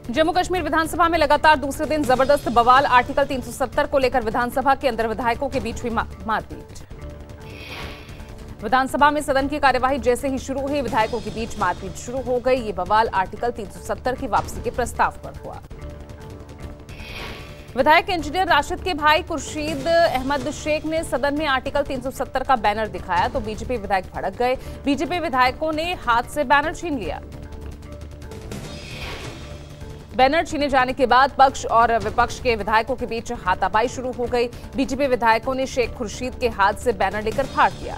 जम्मू कश्मीर विधानसभा में लगातार दूसरे दिन जबरदस्त बवाल। आर्टिकल 370 को लेकर विधानसभा के अंदर विधायकों के बीच हुई मारपीट। विधानसभा में सदन की कार्यवाही जैसे ही शुरू हुई, विधायकों के बीच मारपीट शुरू हो गई। ये बवाल आर्टिकल 370 की वापसी के प्रस्ताव पर हुआ। विधायक इंजीनियर राशिद के भाई खुर्शीद अहमद शेख ने सदन में आर्टिकल 370 का बैनर दिखाया तो बीजेपी विधायक भड़क गए। बीजेपी विधायकों ने हाथ से बैनर छीन लिया। बैनर छीने जाने के बाद पक्ष और विपक्ष के विधायकों के बीच हाथापाई शुरू हो गई। बीजेपी विधायकों ने शेख खुर्शीद के हाथ से बैनर लेकर फाड़ दिया।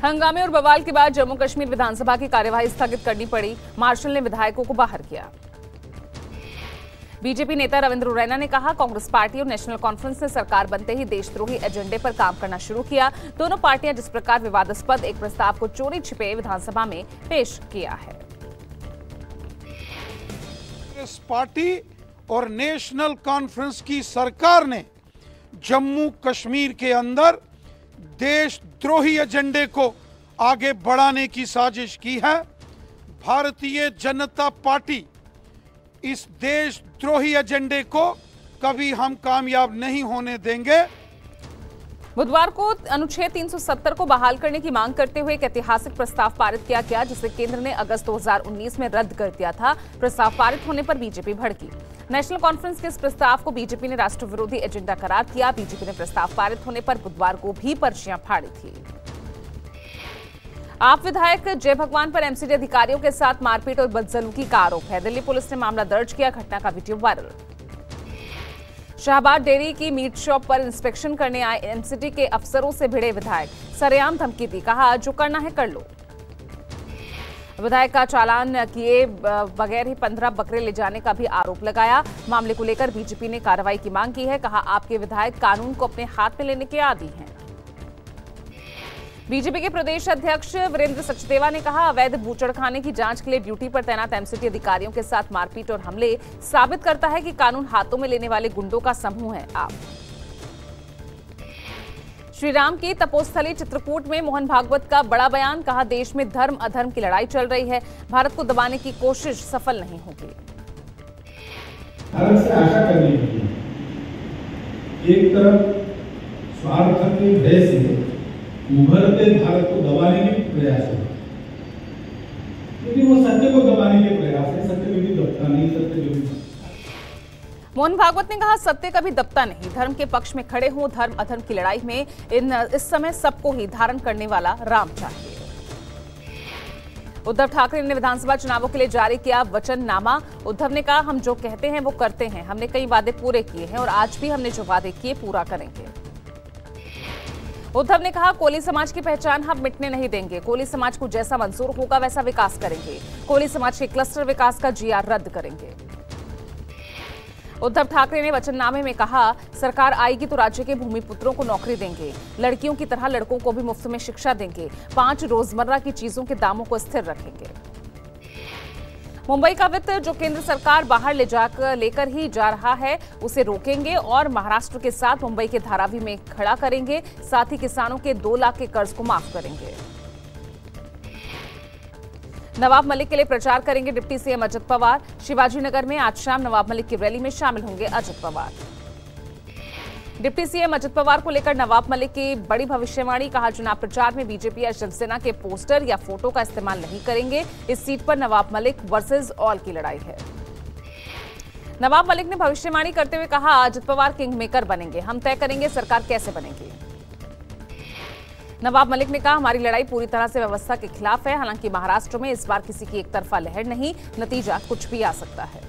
हंगामे और बवाल के बाद जम्मू कश्मीर विधानसभा की कार्यवाही स्थगित करनी पड़ी। मार्शल ने विधायकों को बाहर किया। बीजेपी नेता रविंद्र रैना ने कहा, कांग्रेस पार्टी और नेशनल कॉन्फ्रेंस ने सरकार बनते ही देशद्रोही एजेंडे पर काम करना शुरू किया। दोनों पार्टियां जिस प्रकार विवादास्पद एक प्रस्ताव को चोरी छिपे विधानसभा में पेश किया है। कांग्रेस पार्टी और नेशनल कॉन्फ्रेंस की सरकार ने जम्मू कश्मीर के अंदर देशद्रोही एजेंडे को आगे बढ़ाने की साजिश की है। भारतीय जनता पार्टी इस देशद्रोही एजेंडे को कभी हम कामयाब नहीं होने देंगे। बुधवार को अनुच्छेद 370 को बहाल करने की मांग करते हुए एक ऐतिहासिक प्रस्ताव पारित किया गया, जिसे केंद्र ने अगस्त 2019 में रद्द कर दिया था। प्रस्ताव पारित होने पर बीजेपी भड़की। नेशनल कॉन्फ्रेंस के इस प्रस्ताव को बीजेपी ने राष्ट्र विरोधी एजेंडा करार किया। बीजेपी ने प्रस्ताव पारित होने पर बुधवार को भी पर्चियां फाड़ी थी। आप विधायक जय भगवान पर एमसीडी अधिकारियों के साथ मारपीट और बदसलूकी का आरोप है। दिल्ली पुलिस ने मामला दर्ज किया। घटना का वीडियो वायरल। शाहबाद डेयरी की मीट शॉप पर इंस्पेक्शन करने आए एमसीडी के अफसरों से भिड़े विधायक। सरेआम धमकी दी, कहा जो करना है कर लो। विधायक का चालान किए बगैर ही 15 बकरे ले जाने का भी आरोप लगाया। मामले को लेकर बीजेपी ने कार्रवाई की मांग की है। कहा, आपके विधायक कानून को अपने हाथ में लेने के आदी हैं। बीजेपी के प्रदेश अध्यक्ष वीरेंद्र सचदेवा ने कहा, अवैध बूचड़खाने की जांच के लिए ड्यूटी पर तैनात एमसीडी अधिकारियों के साथ मारपीट और हमले साबित करता है कि कानून हाथों में लेने वाले गुंडों का समूह है आप। श्री राम की तपोस्थली चित्रकूट में मोहन भागवत का बड़ा बयान। कहा, देश में धर्म अधर्म की लड़ाई चल रही है। भारत को दबाने की कोशिश सफल नहीं होगी। भारत से आशा करनी होगी, एक तरफ स्वार्थ के भय से उभरते भारत को दबाने के प्रयास है, क्योंकि वो सत्य को दबाने के प्रयास है। सत्य कभी दबता नहीं, सत्य कभी। मोहन भागवत ने कहा, सत्य कभी दबता नहीं। धर्म के पक्ष में खड़े हों। धर्म अधर्म की लड़ाई में इस समय सबको ही धारण करने वाला राम चाहिए। उद्धव ठाकरे ने विधानसभा चुनावों के लिए जारी किया वचननामा। उद्धव ने कहा, हम जो कहते हैं वो करते हैं। हमने कई वादे पूरे किए हैं और आज भी हमने जो वादे किए पूरा करेंगे। उद्धव ने कहा, कोली समाज की पहचान हम मिटने नहीं देंगे। कोली समाज को जैसा मंजूर होगा वैसा विकास करेंगे। कोली समाज के क्लस्टर विकास का जीआर रद्द करेंगे। उद्धव ठाकरे ने वचननामे में कहा, सरकार आएगी तो राज्य के भूमिपुत्रों को नौकरी देंगे। लड़कियों की तरह लड़कों को भी मुफ्त में शिक्षा देंगे। 5 रोजमर्रा की चीजों के दामों को स्थिर रखेंगे। मुंबई का वित्त जो केंद्र सरकार बाहर लेकर ही जा रहा है उसे रोकेंगे और महाराष्ट्र के साथ मुंबई के धारावी में खड़ा करेंगे। साथ ही किसानों के 2 लाख के कर्ज को माफ करेंगे। नवाब मलिक के लिए प्रचार करेंगे डिप्टी सीएम अजित पवार। शिवाजी नगर में आज शाम नवाब मलिक की रैली में शामिल होंगे अजित पवार। डिप्टी सीएम अजित पवार को लेकर नवाब मलिक की बड़ी भविष्यवाणी। कहा, चुनाव प्रचार में बीजेपी या शिवसेना के पोस्टर या फोटो का इस्तेमाल नहीं करेंगे। इस सीट पर नवाब मलिक वर्सेस ऑल की लड़ाई है। नवाब मलिक ने भविष्यवाणी करते हुए कहा, अजित पवार किंग मेकर बनेंगे। हम तय करेंगे सरकार कैसे बनेगी। नवाब मलिक ने कहा, हमारी लड़ाई पूरी तरह से व्यवस्था के खिलाफ है। हालांकि महाराष्ट्र में इस बार किसी की एकतरफा लहर नहीं, नतीजा कुछ भी आ सकता है।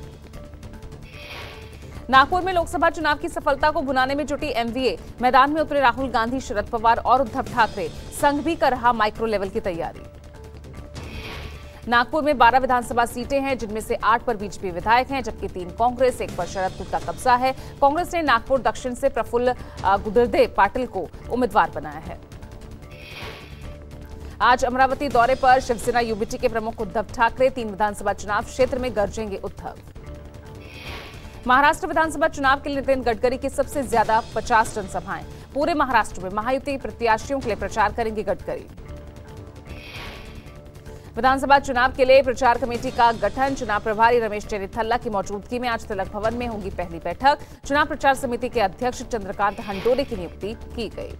नागपुर में लोकसभा चुनाव की सफलता को भुनाने में जुटी एमवीए। मैदान में उतरे राहुल गांधी, शरद पवार और उद्धव ठाकरे। संघ भी कर रहा माइक्रो लेवल की तैयारी। नागपुर में 12 विधानसभा सीटें हैं, जिनमें से 8 पर बीजेपी विधायक हैं, जबकि 3 कांग्रेस, 1 पर शरद गुट का कब्जा है। कांग्रेस ने नागपुर दक्षिण से प्रफुल्ल गुदरदेव पाटिल को उम्मीदवार बनाया है। आज अमरावती दौरे पर शिवसेना यूबीटी के प्रमुख उद्धव ठाकरे। 3 विधानसभा चुनाव क्षेत्र में गरजेंगे उद्धव। महाराष्ट्र विधानसभा चुनाव के लिए नितिन गडकरी की सबसे ज्यादा 50 जनसभाएं। पूरे महाराष्ट्र में महायुति प्रत्याशियों के लिए प्रचार करेंगे गडकरी। विधानसभा चुनाव के लिए प्रचार कमेटी का गठन। चुनाव प्रभारी रमेश टेरीथल्ला की मौजूदगी में आज तिलक भवन में होगी पहली बैठक। चुनाव प्रचार समिति के अध्यक्ष चंद्रकांत हंडोरे की नियुक्ति की गई।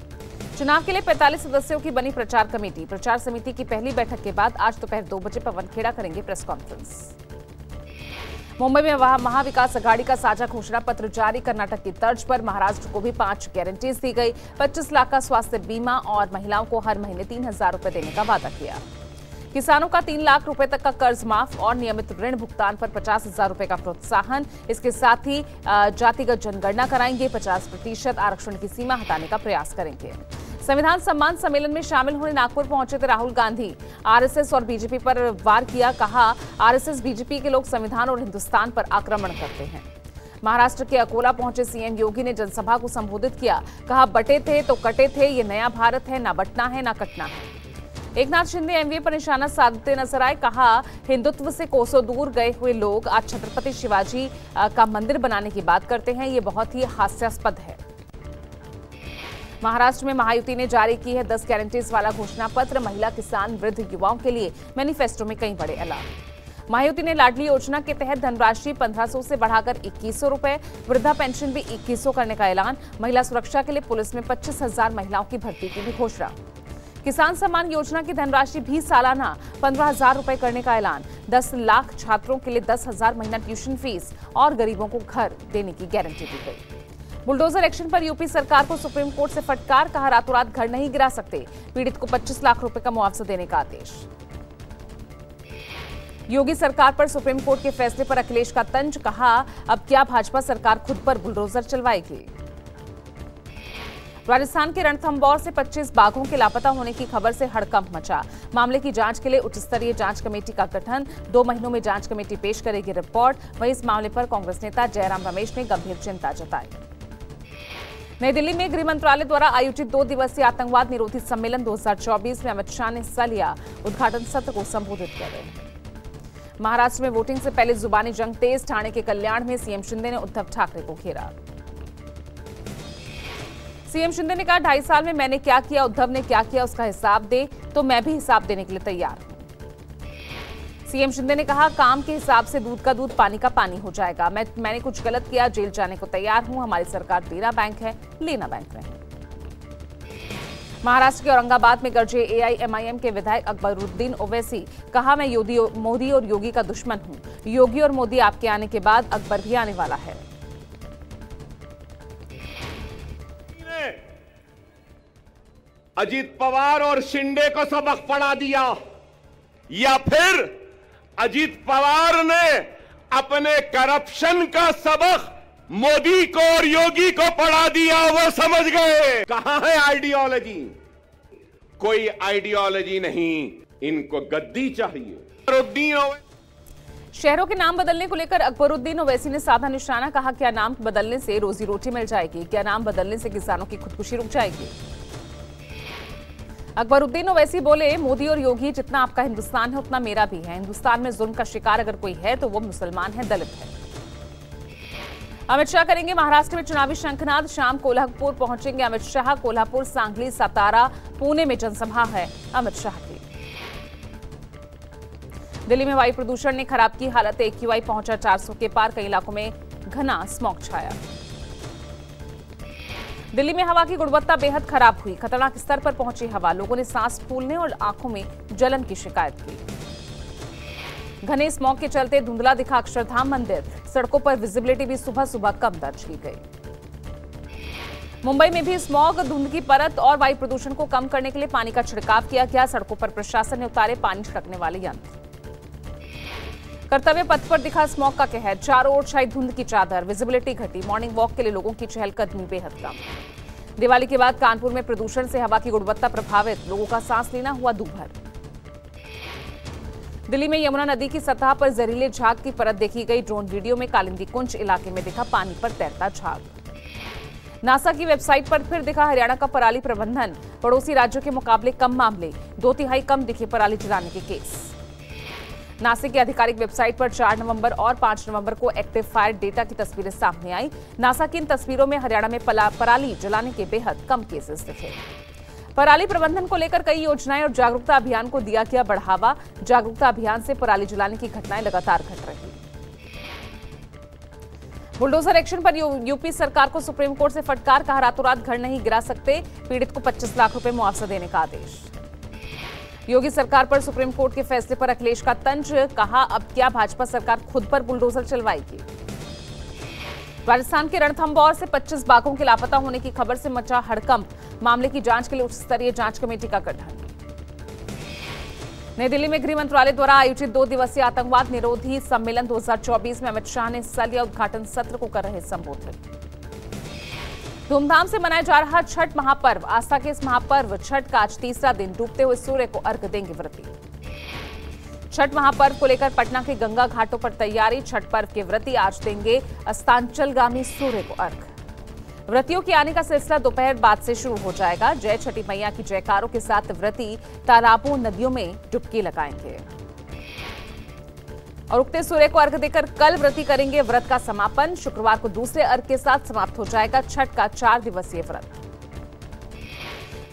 चुनाव के लिए 45 सदस्यों की बनी प्रचार कमेटी। प्रचार समिति की पहली बैठक के बाद आज दोपहर 2 बजे पवन खेड़ा करेंगे प्रेस कॉन्फ्रेंस। मुंबई में महाविकास अघाड़ी का साझा घोषणा पत्र जारी। कर्नाटक की तर्ज पर महाराष्ट्र को भी 5 गारंटीज दी गई। 25 लाख का स्वास्थ्य बीमा और महिलाओं को हर महीने 3,000 रुपए देने का वादा किया। किसानों का 3 लाख रुपए तक का कर्ज माफ और नियमित ऋण भुगतान पर 50,000 रुपए का प्रोत्साहन। इसके साथ ही जातिगत जनगणना कराएंगे। 50% आरक्षण की सीमा हटाने का प्रयास करेंगे। संविधान सम्मान सम्मेलन में शामिल होने नागपुर पहुंचे थे राहुल गांधी। आरएसएस और बीजेपी पर वार किया। कहा, आरएसएस बीजेपी के लोग संविधान और हिंदुस्तान पर आक्रमण करते हैं। महाराष्ट्र के अकोला पहुंचे सीएम योगी ने जनसभा को संबोधित किया। कहा, बटे थे तो कटे थे, ये नया भारत है, ना बटना है ना कटना है। एकनाथ शिंदे एमवीए पर निशाना साधते नजर आए। कहा, हिंदुत्व से कोसों दूर गए हुए लोग आज छत्रपति शिवाजी का मंदिर बनाने की बात करते हैं। ये बहुत ही हास्यास्पद है। महाराष्ट्र में महायुति ने जारी की है 10 गारंटीज वाला घोषणा पत्र। महिला, किसान, वृद्ध, युवाओं के लिए मैनिफेस्टो में कई बड़े ऐलान। महायुति ने लाडली योजना के तहत धनराशि 1500 से बढ़ाकर 2100 रुपए। वृद्धा पेंशन भी 2100 करने का ऐलान। महिला सुरक्षा के लिए पुलिस में 25,000 महिलाओं की भर्ती की भी घोषणा। किसान सम्मान योजना की धनराशि भी सालाना 15,000 रुपए करने का ऐलान। 10 लाख छात्रों के लिए 10,000 महीना ट्यूशन फीस और गरीबों को घर देने की गारंटी दी गई। बुलडोजर एक्शन पर यूपी सरकार को सुप्रीम कोर्ट से फटकार। कहा, रातों रात घर नहीं गिरा सकते। पीड़ित को 25 लाख रुपए का मुआवजा देने का आदेश। योगी सरकार पर सुप्रीम कोर्ट के फैसले पर अखिलेश का तंज। कहा, अब क्या भाजपा सरकार खुद पर बुलडोजर चलवाएगी। राजस्थान के रणथंभौर से 25 बाघों के लापता होने की खबर से हड़कंप मचा। मामले की जांच के लिए उच्च स्तरीय जांच कमेटी का गठन। 2 महीनों में जांच कमेटी पेश करेगी रिपोर्ट। वहीं इस मामले पर कांग्रेस नेता जयराम रमेश ने गंभीर चिंता जताई। नई दिल्ली में गृह मंत्रालय द्वारा आयोजित 2 दिवसीय आतंकवाद निरोधी सम्मेलन 2024 में अमित शाह ने हिस्सा लिया। उद्घाटन सत्र को संबोधित कर रहे हैं। महाराष्ट्र में वोटिंग से पहले जुबानी जंग तेज। ठाणे के कल्याण में सीएम शिंदे ने उद्धव ठाकरे को घेरा। सीएम शिंदे ने कहा, 2.5 साल में मैंने क्या किया, उद्धव ने क्या किया, उसका हिसाब दे तो मैं भी हिसाब देने के लिए तैयार हूं। सीएम शिंदे ने कहा, काम के हिसाब से दूध का दूध, पानी का पानी हो जाएगा। मैंने कुछ गलत किया, जेल जाने को तैयार हूं। हमारी सरकार देना बैंक है, लेना बैंक नहीं। महाराष्ट्र के औरंगाबाद में गरजे एआईएमआईएम के विधायक अकबरुद्दीन ओवैसी। कहा, मैं मोदी और योगी का दुश्मन हूं। योगी और मोदी आपके आने के बाद अकबर भी आने वाला है। अजीत पवार और शिंदे को सबक पढ़ा दिया, या फिर अजीत पवार ने अपने करप्शन का सबक मोदी को और योगी को पढ़ा दिया। वो समझ गए कहां है आइडियोलॉजी। कोई आइडियोलॉजी नहीं, इनको गद्दी चाहिए। शहरों के नाम बदलने को लेकर अकबरुद्दीन ओवैसी ने साधा निशाना। कहा, क्या नाम बदलने से रोजी रोटी मिल जाएगी? क्या नाम बदलने से किसानों की खुदकुशी रुक जाएगी? अकबरुद्दीन ओवैसी बोले, मोदी और योगी जितना आपका हिंदुस्तान है उतना मेरा भी है। हिंदुस्तान में जुल्म का शिकार अगर कोई है तो वो मुसलमान है, दलित है। अमित शाह करेंगे महाराष्ट्र में चुनावी शंखनाद। शाम कोल्हापुर पहुंचेंगे अमित शाह। कोल्हापुर, सांगली, सातारा, पुणे में जनसभा है अमित शाह की। दिल्ली में वायु प्रदूषण ने खराब की हालत। AQI पहुंचा 400 के पार। कई इलाकों में घना स्मॉग छाया। दिल्ली में हवा की गुणवत्ता बेहद खराब हुई। खतरनाक स्तर पर पहुंची हवा। लोगों ने सांस फूलने और आंखों में जलन की शिकायत की। घने स्मॉग के चलते धुंधला दिखा अक्षरधाम मंदिर। सड़कों पर विजिबिलिटी भी सुबह सुबह कम दर्ज की गई। मुंबई में भी स्मॉग, धुंध की परत और वायु प्रदूषण को कम करने के लिए पानी का छिड़काव किया गया। सड़कों पर प्रशासन ने उतारे पानी छिड़कने वाले यंत्र। कर्तव्य पथ पर दिखा स्मॉग का कहर, चारों ओर छाई धुंध की चादर, विजिबिलिटी घटी, मॉर्निंग वॉक के लिए लोगों की चहलकदमी बेहद कम। दिवाली के बाद कानपुर में प्रदूषण से हवा की गुणवत्ता प्रभावित, लोगों का सांस लेना हुआ दूभर। दिल्ली में यमुना नदी की सतह पर जहरीले झाग की परत देखी गई, ड्रोन वीडियो में कालिंदी कुंज इलाके में दिखा पानी पर तैरता झाग। नासा की वेबसाइट पर फिर दिखा हरियाणा का पराली प्रबंधन, पड़ोसी राज्यों के मुकाबले कम मामले, 2/3 कम दिखे पराली जलाने के केस। नासा की आधिकारिक वेबसाइट पर 4 नवंबर और 5 नवंबर को एक्टिव फायर डेटा की तस्वीरें सामने आई। नासा की इन तस्वीरों में हरियाणा में पराली जलाने के बेहद कम केसेस दिखे। पराली प्रबंधन को लेकर कई योजनाएं और जागरूकता अभियान को दिया गया बढ़ावा, जागरूकता अभियान से पराली जलाने की घटनाएं लगातार घट रही। बुलडोजर एक्शन पर यूपी सरकार को सुप्रीम कोर्ट से फटकार, कहा रातों रात घर नहीं गिरा सकते, पीड़ित को 25 लाख रुपए मुआवजा देने का आदेश। योगी सरकार पर सुप्रीम कोर्ट के फैसले पर अखिलेश का तंज, कहा अब क्या भाजपा सरकार खुद पर बुलडोजर चलवाएगी। राजस्थान के रणथंभौर से 25 बाघों के लापता होने की खबर से मचा हड़कंप, मामले की जांच के लिए उच्च स्तरीय जांच कमेटी का गठन। नई दिल्ली में गृह मंत्रालय द्वारा आयोजित 2 दिवसीय आतंकवाद निरोधी सम्मेलन 2024 में अमित शाह ने हिस्सा लिया, उद्घाटन सत्र को कर रहे संबोधित। धूमधाम से मनाया जा रहा छठ महापर्व, आस्था के इस महापर्व छठ का आज तीसरा दिन, डूबते हुए सूर्य को अर्घ्य देंगे व्रती। छठ महापर्व को लेकर पटना के गंगा घाटों पर तैयारी, छठ पर्व के व्रती आज देंगे अस्तांचलगामी सूर्य को अर्घ्य। व्रतियों के आने का सिलसिला दोपहर बाद से शुरू हो जाएगा। जय छठी मैया की जयकारों के साथ व्रती तालाबों नदियों में डुबकी लगाएंगे और उगते सूर्य को अर्घ्य देकर कल व्रती करेंगे व्रत का समापन। शुक्रवार को दूसरे अर्घ्य के साथ समाप्त हो जाएगा छठ का 4 दिवसीय व्रत।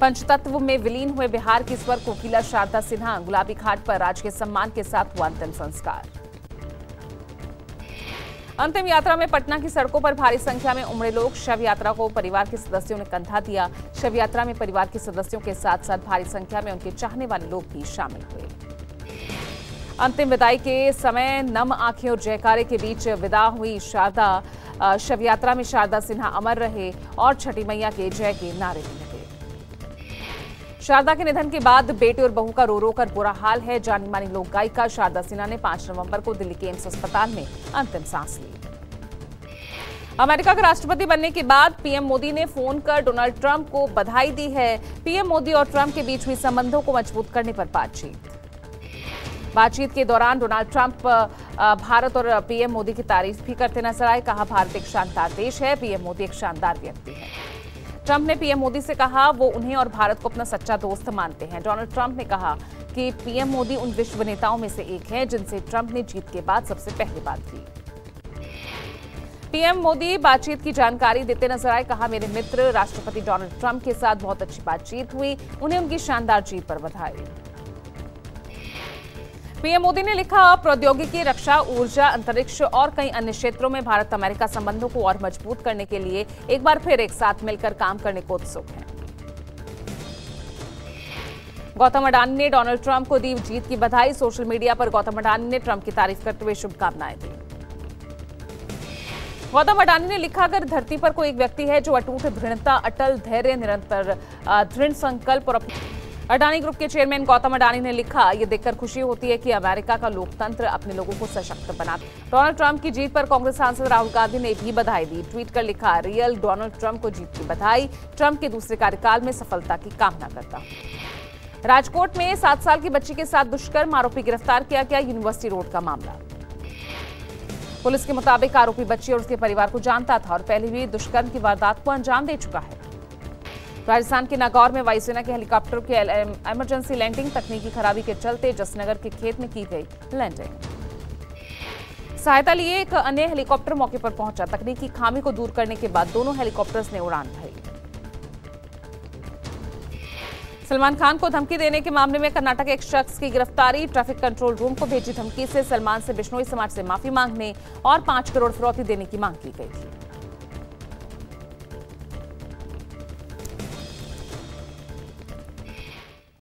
पंचतत्व में विलीन हुए बिहार की स्वर कोकिला शारदा सिन्हा, गुलाबी घाट पर राजकीय सम्मान के साथ हुआ अंतिम संस्कार। अंतिम यात्रा में पटना की सड़कों पर भारी संख्या में उमड़े लोग, शव यात्रा को परिवार के सदस्यों ने कंधा दिया। शव यात्रा में परिवार के सदस्यों के साथ साथ भारी संख्या में उनके चाहने वाले लोग भी शामिल हुए। अंतिम विदाई के समय नम आंखें और जयकारे के बीच विदा हुई शारदा। शव यात्रा में शारदा सिन्हा अमर रहे और छठी मैया के जय के नारे भी लगे। शारदा के निधन के बाद बेटे और बहू का रो रो कर बुरा हाल है। जानी मानी लोक गायिका शारदा सिन्हा ने 5 नवंबर को दिल्ली के एम्स अस्पताल में अंतिम सांस ली। अमेरिका का राष्ट्रपति बनने के बाद पीएम मोदी ने फोन कर डोनाल्ड ट्रंप को बधाई दी है। पीएम मोदी और ट्रंप के बीच हुई संबंधों को मजबूत करने पर बातचीत के दौरान डोनाल्ड ट्रंप भारत और पीएम मोदी की तारीफ भी करते नजर आए। कहा भारत एक शानदार देश है, पीएम मोदी एक शानदार व्यक्ति है। ट्रंप ने पीएम मोदी से कहा वो उन्हें और भारत को अपना सच्चा दोस्त मानते हैं। डोनाल्ड ट्रंप ने कहा कि पीएम मोदी उन विश्व नेताओं में से एक हैं जिनसे ट्रंप ने जीत के बाद सबसे पहले बात की। पीएम मोदी बातचीत की जानकारी देते नजर आए। कहा मेरे मित्र राष्ट्रपति डोनाल्ड ट्रंप के साथ बहुत अच्छी बातचीत हुई, उन्हें उनकी शानदार जीत पर बधाई। पीएम मोदी ने लिखा प्रौद्योगिकी, रक्षा, ऊर्जा, अंतरिक्ष और कई अन्य क्षेत्रों में भारत अमेरिका संबंधों को और मजबूत करने के लिए एक बार फिर एक साथ मिलकर काम करने को उत्सुक हैं। गौतम अडानी ने डोनाल्ड ट्रंप को दी जीत की बधाई। सोशल मीडिया पर गौतम अडानी ने ट्रंप की तारीफ करते हुए शुभकामनाएं दी। गौतम अडानी ने लिखा अगर धरती पर कोई एक व्यक्ति है जो अटूट दृढ़ता, अटल धैर्य, निरंतर दृढ़ संकल्प और अडानी ग्रुप के चेयरमैन गौतम अडानी ने लिखा ये देखकर खुशी होती है कि अमेरिका का लोकतंत्र अपने लोगों को सशक्त बनाता है। डोनाल्ड ट्रंप की जीत पर कांग्रेस सांसद राहुल गांधी ने भी बधाई दी। ट्वीट कर लिखा रियल डोनाल्ड ट्रंप को जीत की बधाई, ट्रंप के दूसरे कार्यकाल में सफलता की कामना करता हूं। राजकोट में 7 साल की बच्ची के साथ दुष्कर्म, आरोपी गिरफ्तार किया गया। यूनिवर्सिटी रोड का मामला। पुलिस के मुताबिक आरोपी बच्ची और उसके परिवार को जानता था और पहले भी दुष्कर्म की वारदात को अंजाम दे चुका है। राजस्थान के नागौर में वायुसेना के हेलीकॉप्टर की इमरजेंसी लैंडिंग, तकनीकी खराबी के चलते जसनगर के खेत में की गई लैंडिंग। सहायता लिए एक अन्य हेलीकॉप्टर मौके पर पहुंचा। तकनीकी खामी को दूर करने के बाद दोनों हेलीकॉप्टर्स ने उड़ान भरी। सलमान खान को धमकी देने के मामले में कर्नाटक के एक शख्स की गिरफ्तारी। ट्रैफिक कंट्रोल रूम को भेजी धमकी से सलमान से बिश्नोई समाज से माफी मांगने और 5 करोड़ फिरौती देने की मांग की गई थी।